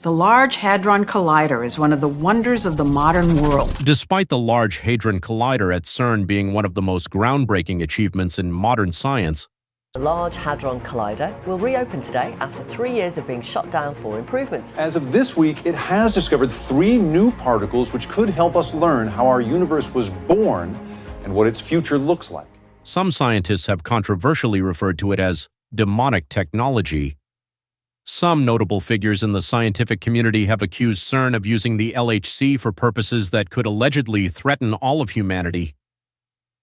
The Large Hadron Collider is one of the wonders of the modern world. Despite the Large Hadron Collider at CERN being one of the most groundbreaking achievements in modern science, The Large Hadron Collider will reopen today after 3 years of being shut down for improvements. As of this week, it has discovered 3 new particles which could help us learn how our universe was born and what its future looks like. some scientists have controversially referred to it as demonic technology. Some notable figures in the scientific community have accused CERN of using the LHC for purposes that could allegedly threaten all of humanity.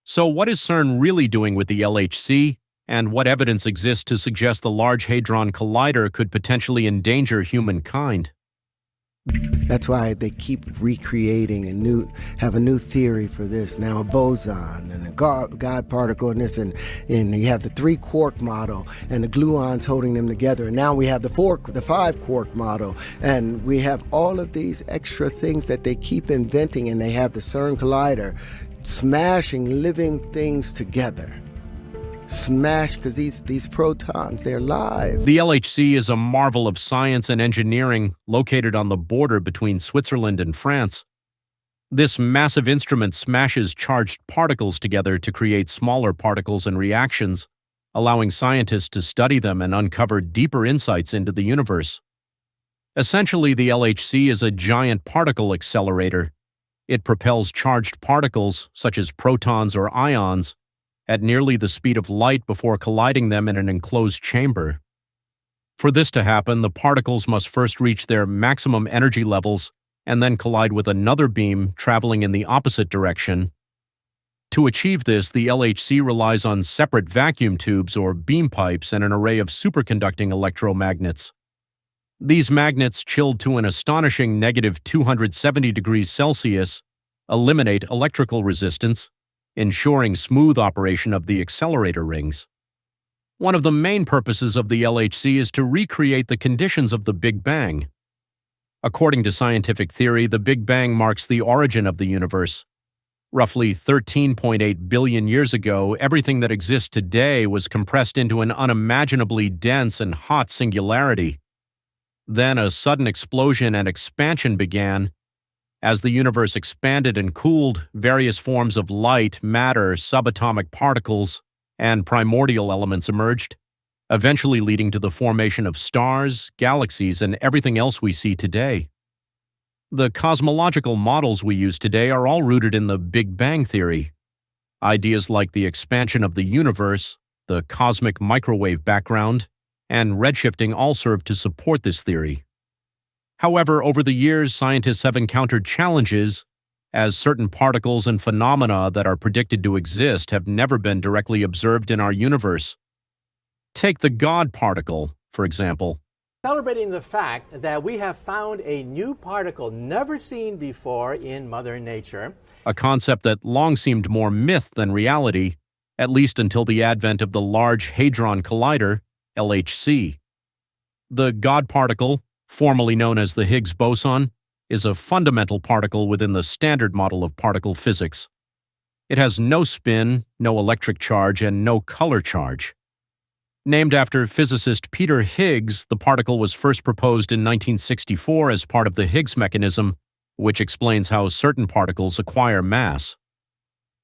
So what is CERN really doing with the LHC, and what evidence exists to suggest the Large Hadron Collider could potentially endanger humankind? That's why they keep recreating have a new theory for this. Now a boson and a God particle and this, and you have the 3-quark model and the gluons holding them together. And now we have the 5-quark model, and we have all of these extra things that they keep inventing, and they have the CERN Collider smashing living things together. Smash, because these protons, they're live. The LHC is a marvel of science and engineering located on the border between Switzerland and France. This massive instrument smashes charged particles together to create smaller particles and reactions, allowing scientists to study them and uncover deeper insights into the universe. Essentially, the LHC is a giant particle accelerator. It propels charged particles, such as protons or ions, at nearly the speed of light before colliding them in an enclosed chamber. For this to happen, the particles must first reach their maximum energy levels and then collide with another beam traveling in the opposite direction. To achieve this, the LHC relies on separate vacuum tubes or beam pipes and an array of superconducting electromagnets. These magnets, chilled to an astonishing negative 270 degrees Celsius, eliminate electrical resistance, ensuring smooth operation of the accelerator rings. One of the main purposes of the LHC is to recreate the conditions of the Big Bang. According to scientific theory, the Big Bang marks the origin of the universe. Roughly 13.8 billion years ago, everything that exists today was compressed into an unimaginably dense and hot singularity. Then a sudden explosion and expansion began. As the universe expanded and cooled, various forms of light, matter, subatomic particles, and primordial elements emerged, eventually leading to the formation of stars, galaxies, and everything else we see today. The cosmological models we use today are all rooted in the Big Bang theory. Ideas like the expansion of the universe, the cosmic microwave background, and redshifting all serve to support this theory. However, over the years, scientists have encountered challenges, as certain particles and phenomena that are predicted to exist have never been directly observed in our universe. Take the God particle, for example. Celebrating the fact that we have found a new particle never seen before in Mother Nature. A concept that long seemed more myth than reality, at least until the advent of the Large Hadron Collider, LHC. The God particle, formerly known as the Higgs boson, is a fundamental particle within the standard model of particle physics. It has no spin, no electric charge, and no color charge. Named after physicist Peter Higgs, the particle was first proposed in 1964 as part of the Higgs mechanism, which explains how certain particles acquire mass.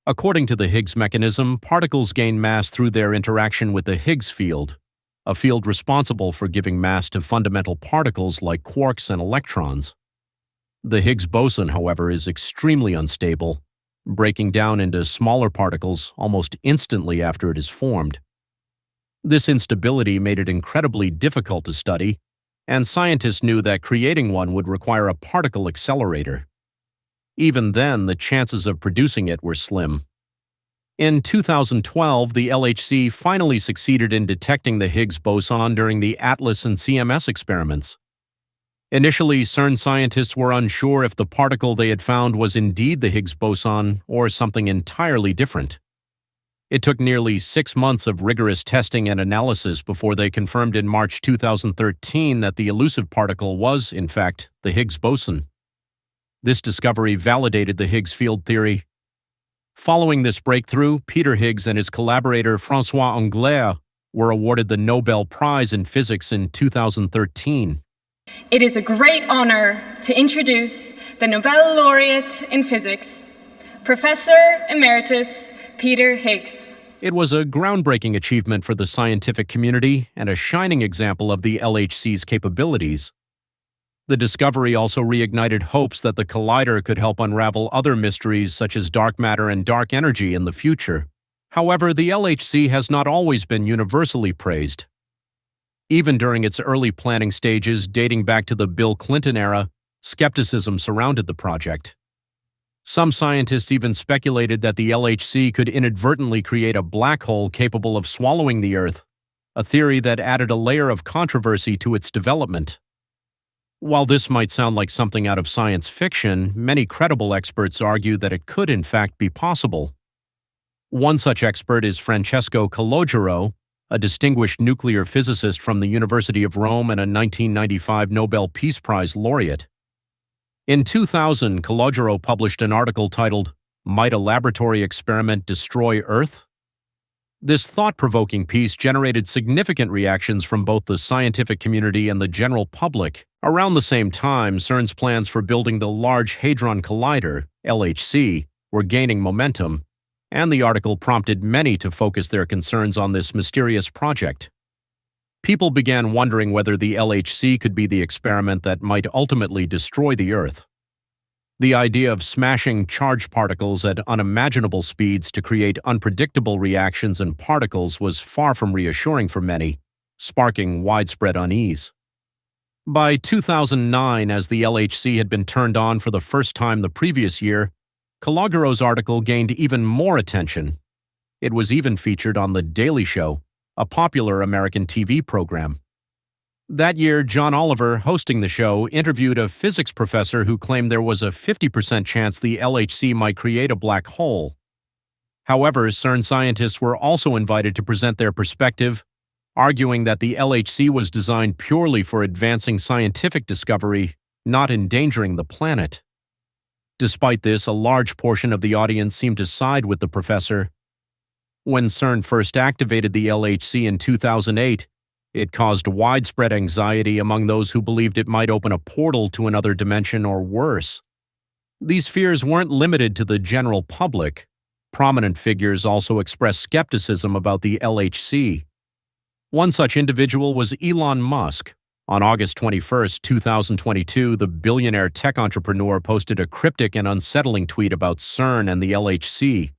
According to the Higgs mechanism, particles gain mass through their interaction with the Higgs field, a field responsible for giving mass to fundamental particles like quarks and electrons. The Higgs boson, however, is extremely unstable, breaking down into smaller particles almost instantly after it is formed. This instability made it incredibly difficult to study, and scientists knew that creating one would require a particle accelerator. Even then, the chances of producing it were slim. In 2012, the LHC finally succeeded in detecting the Higgs boson during the ATLAS and CMS experiments. Initially, CERN scientists were unsure if the particle they had found was indeed the Higgs boson or something entirely different. It took nearly 6 months of rigorous testing and analysis before they confirmed in March 2013 that the elusive particle was, in fact, the Higgs boson. This discovery validated the Higgs field theory. Following this breakthrough, Peter Higgs and his collaborator François Englert were awarded the Nobel Prize in Physics in 2013. It is a great honor to introduce the Nobel laureate in physics, Professor Emeritus Peter Higgs. It was a groundbreaking achievement for the scientific community and a shining example of the LHC's capabilities. The discovery also reignited hopes that the collider could help unravel other mysteries such as dark matter and dark energy in the future. However, the LHC has not always been universally praised. Even during its early planning stages, dating back to the Bill Clinton era, skepticism surrounded the project. Some scientists even speculated that the LHC could inadvertently create a black hole capable of swallowing the Earth, a theory that added a layer of controversy to its development. While this might sound like something out of science fiction, many credible experts argue that it could in fact be possible. One such expert is Francesco Calogero, a distinguished nuclear physicist from the University of Rome and a 1995 Nobel Peace Prize laureate. In 2000, Calogero published an article titled, "Might a Laboratory Experiment Destroy Earth?" This thought-provoking piece generated significant reactions from both the scientific community and the general public. Around the same time, CERN's plans for building the Large Hadron Collider, LHC, were gaining momentum, and the article prompted many to focus their concerns on this mysterious project. People began wondering whether the LHC could be the experiment that might ultimately destroy the Earth. The idea of smashing charged particles at unimaginable speeds to create unpredictable reactions and particles was far from reassuring for many, sparking widespread unease. By 2009, as the LHC had been turned on for the first time the previous year, Calogero's article gained even more attention. It was even featured on The Daily Show, a popular American TV program. That year, John Oliver, hosting the show, interviewed a physics professor who claimed there was a 50% chance the LHC might create a black hole. However, CERN scientists were also invited to present their perspective, arguing that the LHC was designed purely for advancing scientific discovery, not endangering the planet. Despite this, a large portion of the audience seemed to side with the professor. When CERN first activated the LHC in 2008, it caused widespread anxiety among those who believed it might open a portal to another dimension or worse. These fears weren't limited to the general public. Prominent figures also expressed skepticism about the LHC. One such individual was Elon Musk. On August 21, 2022, the billionaire tech entrepreneur posted a cryptic and unsettling tweet about CERN and the LHC.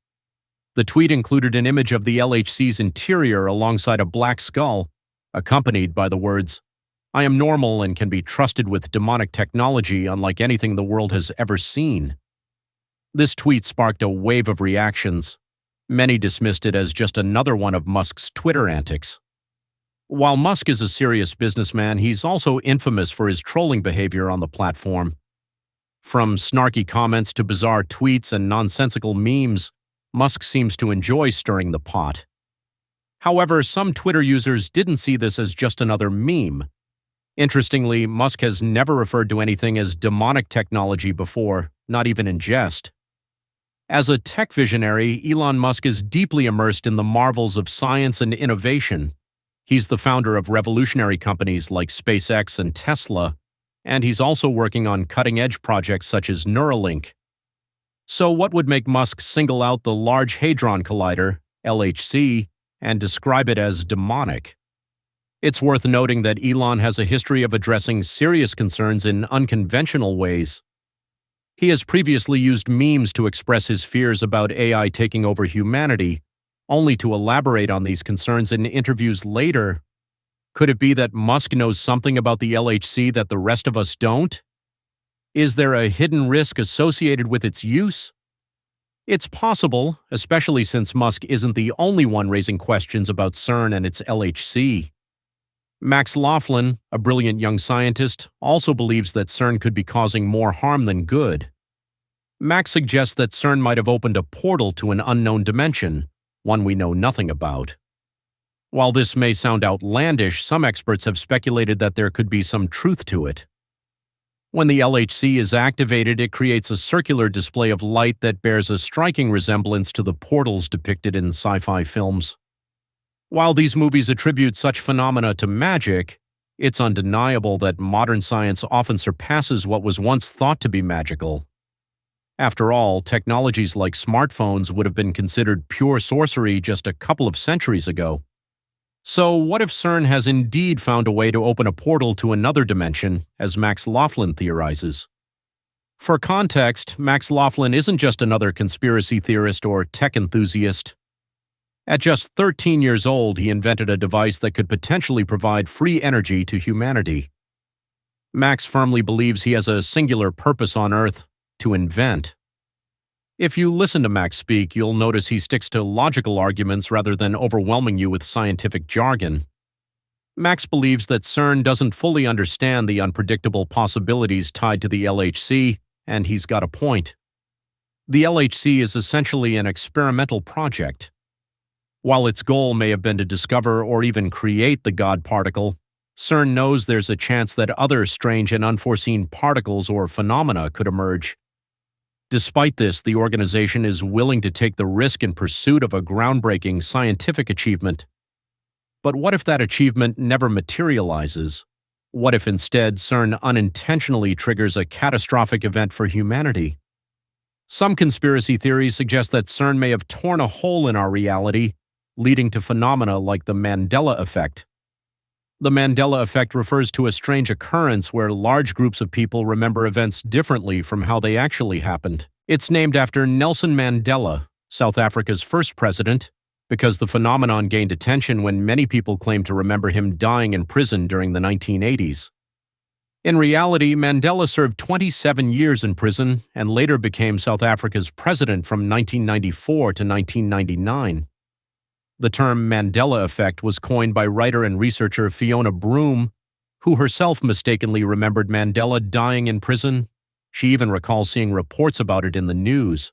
The tweet included an image of the LHC's interior alongside a black skull, accompanied by the words, "I am normal and can be trusted with demonic technology unlike anything the world has ever seen." This tweet sparked a wave of reactions. Many dismissed it as just another one of Musk's Twitter antics. While Musk is a serious businessman, he's also infamous for his trolling behavior on the platform. From snarky comments to bizarre tweets and nonsensical memes, Musk seems to enjoy stirring the pot. However, some Twitter users didn't see this as just another meme. Interestingly, Musk has never referred to anything as demonic technology before, not even in jest. As a tech visionary, Elon Musk is deeply immersed in the marvels of science and innovation. He's the founder of revolutionary companies like SpaceX and Tesla, and he's also working on cutting-edge projects such as Neuralink. So what would make Musk single out the Large Hadron Collider, LHC, and describe it as demonic? It's worth noting that Elon has a history of addressing serious concerns in unconventional ways. He has previously used memes to express his fears about AI taking over humanity, only to elaborate on these concerns in interviews later. Could it be that Musk knows something about the LHC that the rest of us don't? Is there a hidden risk associated with its use? It's possible, especially since Musk isn't the only one raising questions about CERN and its LHC. Max Laughlin, a brilliant young scientist, also believes that CERN could be causing more harm than good. Max suggests that CERN might have opened a portal to an unknown dimension, one we know nothing about. While this may sound outlandish, some experts have speculated that there could be some truth to it. When the LHC is activated, it creates a circular display of light that bears a striking resemblance to the portals depicted in sci-fi films. While these movies attribute such phenomena to magic, It's undeniable that modern science often surpasses what was once thought to be magical. After all, technologies like smartphones would have been considered pure sorcery just a couple of centuries ago. So what if CERN has indeed found a way to open a portal to another dimension, as Max Laughlin theorizes? For context, Max Laughlin isn't just another conspiracy theorist or tech enthusiast. At just 13 years old, he invented a device that could potentially provide free energy to humanity. Max firmly believes he has a singular purpose on Earth: to invent. If you listen to Max speak, you'll notice he sticks to logical arguments rather than overwhelming you with scientific jargon. Max believes that CERN doesn't fully understand the unpredictable possibilities tied to the LHC, and he's got a point. The LHC is essentially an experimental project. While its goal may have been to discover or even create the God particle, CERN knows there's a chance that other strange and unforeseen particles or phenomena could emerge. Despite this, the organization is willing to take the risk in pursuit of a groundbreaking scientific achievement. But what if that achievement never materializes? What if instead CERN unintentionally triggers a catastrophic event for humanity? Some conspiracy theories suggest that CERN may have torn a hole in our reality, leading to phenomena like the Mandela effect. The Mandela effect refers to a strange occurrence where large groups of people remember events differently from how they actually happened. It's named after Nelson Mandela, South Africa's first president, because the phenomenon gained attention when many people claimed to remember him dying in prison during the 1980s. In reality, Mandela served 27 years in prison and later became South Africa's president from 1994 to 1999. The term Mandela effect was coined by writer and researcher Fiona Broom, who herself mistakenly remembered Mandela dying in prison. She even recalls seeing reports about it in the news.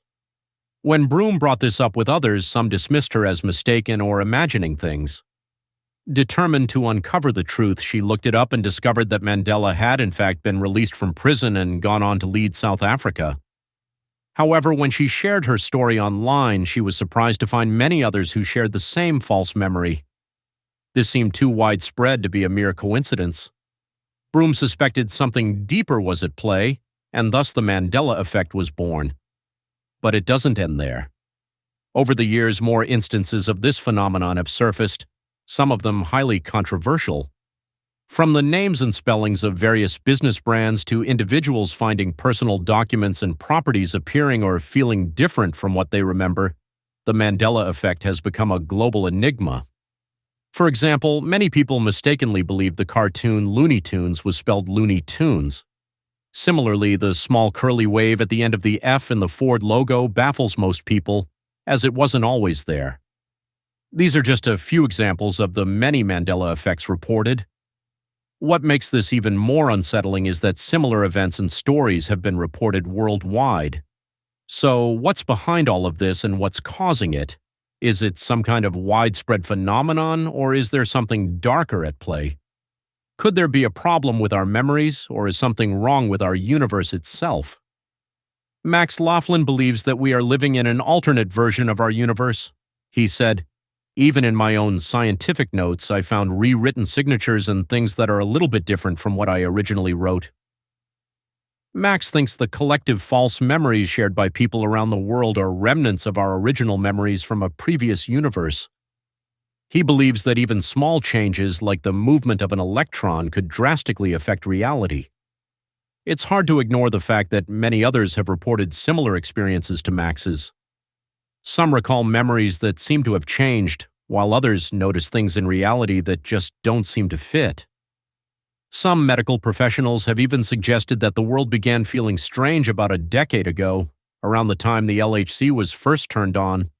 When Broom brought this up with others, some dismissed her as mistaken or imagining things. Determined to uncover the truth, she looked it up and discovered that Mandela had in fact been released from prison and gone on to lead South Africa. However, when she shared her story online, she was surprised to find many others who shared the same false memory. This seemed too widespread to be a mere coincidence. Broom suspected something deeper was at play, and thus the Mandela effect was born. But it doesn't end there. Over the years, more instances of this phenomenon have surfaced, some of them highly controversial. From the names and spellings of various business brands to individuals finding personal documents and properties appearing or feeling different from what they remember, the Mandela effect has become a global enigma. For example, many people mistakenly believed the cartoon Looney Tunes was spelled Looney Tunes. Similarly, the small curly wave at the end of the F in the Ford logo baffles most people, as it wasn't always there. These are just a few examples of the many Mandela effects reported. What makes this even more unsettling is that similar events and stories have been reported worldwide. So, what's behind all of this and what's causing it? Is it some kind of widespread phenomenon, or is there something darker at play? Could there be a problem with our memories, or is something wrong with our universe itself? Max Laughlin believes that we are living in an alternate version of our universe. He said, "Even in my own scientific notes, I found rewritten signatures and things that are a little bit different from what I originally wrote." Max thinks the collective false memories shared by people around the world are remnants of our original memories from a previous universe. He believes that even small changes like the movement of an electron could drastically affect reality. It's hard to ignore the fact that many others have reported similar experiences to Max's. Some recall memories that seem to have changed, while others notice things in reality that just don't seem to fit. Some medical professionals have even suggested that the world began feeling strange about a decade ago, around the time the LHC was first turned on.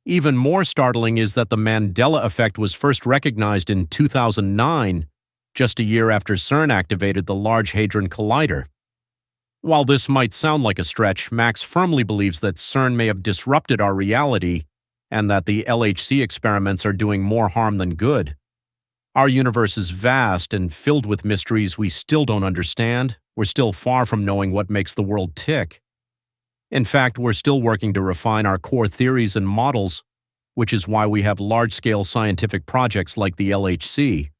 Even more startling is that the Mandela effect was first recognized in 2009, just a year after CERN activated the Large Hadron Collider. While this might sound like a stretch, Max firmly believes that CERN may have disrupted our reality and that the LHC experiments are doing more harm than good. Our universe is vast and filled with mysteries we still don't understand. We're still far from knowing what makes the world tick. In fact, we're still working to refine our core theories and models, which is why we have large-scale scientific projects like the LHC.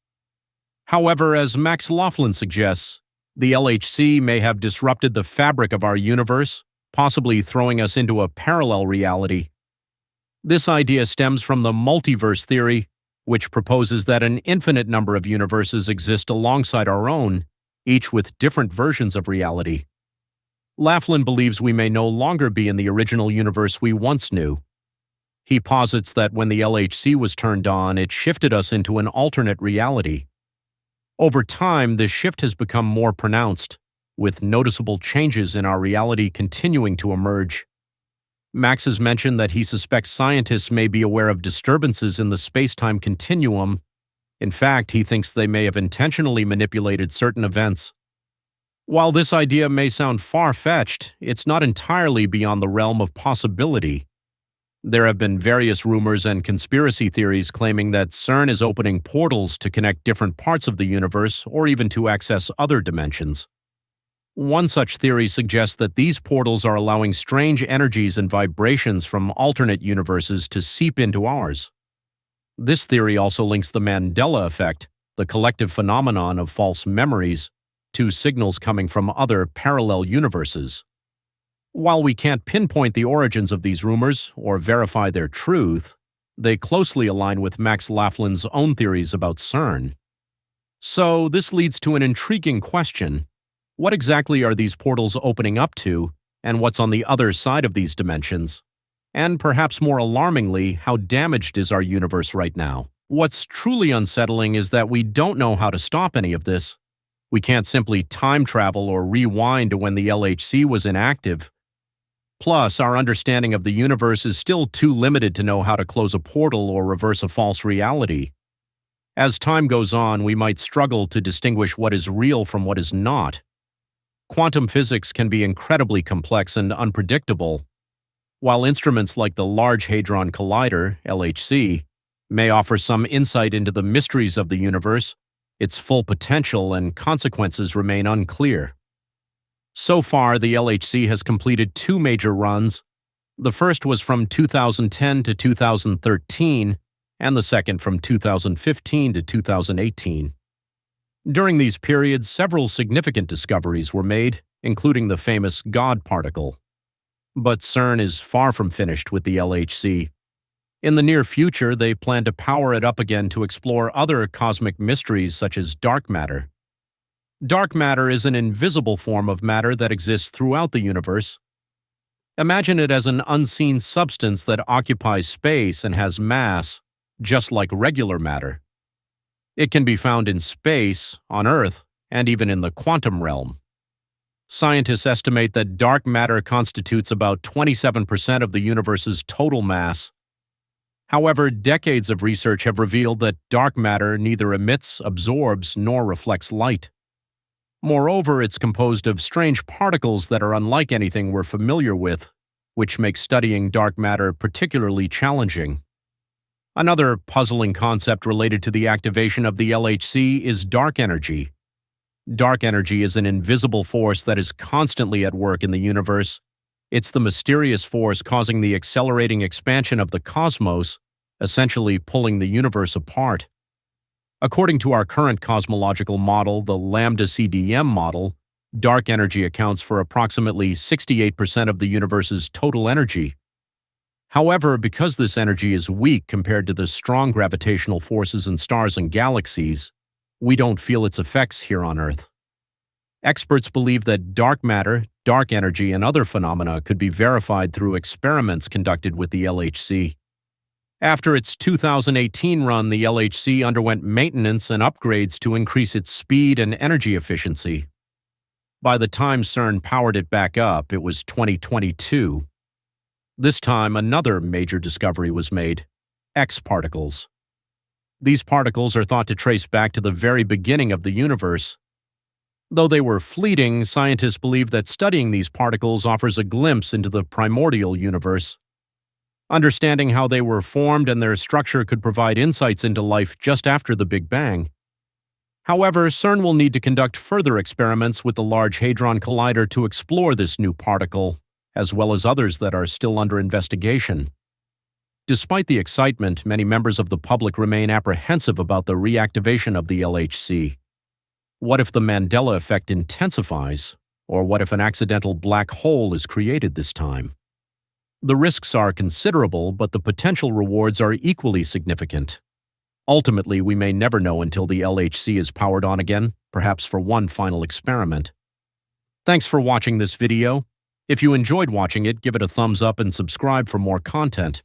However, as Max Laughlin suggests, the LHC may have disrupted the fabric of our universe, possibly throwing us into a parallel reality. This idea stems from the multiverse theory, which proposes that an infinite number of universes exist alongside our own, each with different versions of reality. Laughlin believes we may no longer be in the original universe we once knew. He posits that when the LHC was turned on, it shifted us into an alternate reality. Over time, this shift has become more pronounced, with noticeable changes in our reality continuing to emerge. Max has mentioned that he suspects scientists may be aware of disturbances in the space-time continuum. In fact, he thinks they may have intentionally manipulated certain events. While this idea may sound far-fetched, it's not entirely beyond the realm of possibility. There have been various rumors and conspiracy theories claiming that CERN is opening portals to connect different parts of the universe or even to access other dimensions. One such theory suggests that these portals are allowing strange energies and vibrations from alternate universes to seep into ours. This theory also links the Mandela effect, the collective phenomenon of false memories, to signals coming from other parallel universes. While we can't pinpoint the origins of these rumors or verify their truth, they closely align with Max Laughlin's own theories about CERN. So this leads to an intriguing question. What exactly are these portals opening up to, and what's on the other side of these dimensions? And perhaps more alarmingly, how damaged is our universe right now? What's truly unsettling is that we don't know how to stop any of this. We can't simply time travel or rewind to when the LHC was inactive. Plus, our understanding of the universe is still too limited to know how to close a portal or reverse a false reality. As time goes on, we might struggle to distinguish what is real from what is not. Quantum physics can be incredibly complex and unpredictable. While instruments like the Large Hadron Collider, LHC, may offer some insight into the mysteries of the universe, its full potential and consequences remain unclear. So far, the LHC has completed two major runs. The first was from 2010 to 2013, and the second from 2015 to 2018. During these periods, several significant discoveries were made, including the famous God particle. But CERN is far from finished with the LHC. In the near future, they plan to power it up again to explore other cosmic mysteries such as dark matter. Dark matter is an invisible form of matter that exists throughout the universe. Imagine it as an unseen substance that occupies space and has mass, just like regular matter. It can be found in space, on Earth, and even in the quantum realm. Scientists estimate that dark matter constitutes about 27% of the universe's total mass. However, decades of research have revealed that dark matter neither emits, absorbs, nor reflects light. Moreover, it's composed of strange particles that are unlike anything we're familiar with, which makes studying dark matter particularly challenging. Another puzzling concept related to the activation of the LHC is dark energy. Dark energy is an invisible force that is constantly at work in the universe. It's the mysterious force causing the accelerating expansion of the cosmos, essentially pulling the universe apart. According to our current cosmological model, the lambda CDM model, dark energy accounts for approximately 68% of the universe's total energy. However, because this energy is weak compared to the strong gravitational forces in stars and galaxies, we don't feel its effects here on Earth. Experts believe that dark matter, dark energy, and other phenomena could be verified through experiments conducted with the LHC. After its 2018 run, the LHC underwent maintenance and upgrades to increase its speed and energy efficiency. By the time CERN powered it back up, it was 2022. This time, another major discovery was made: X particles. These particles are thought to trace back to the very beginning of the universe. Though they were fleeting, scientists believe that studying these particles offers a glimpse into the primordial universe. Understanding how they were formed and their structure could provide insights into life just after the Big Bang. However, CERN will need to conduct further experiments with the Large Hadron Collider to explore this new particle, as well as others that are still under investigation. Despite the excitement, many members of the public remain apprehensive about the reactivation of the LHC. What if the Mandela effect intensifies, or what if an accidental black hole is created this time? The risks are considerable, but the potential rewards are equally significant. Ultimately, we may never know until the LHC is powered on again, perhaps for one final experiment. Thanks for watching this video. If you enjoyed watching it, give it a thumbs up and subscribe for more content.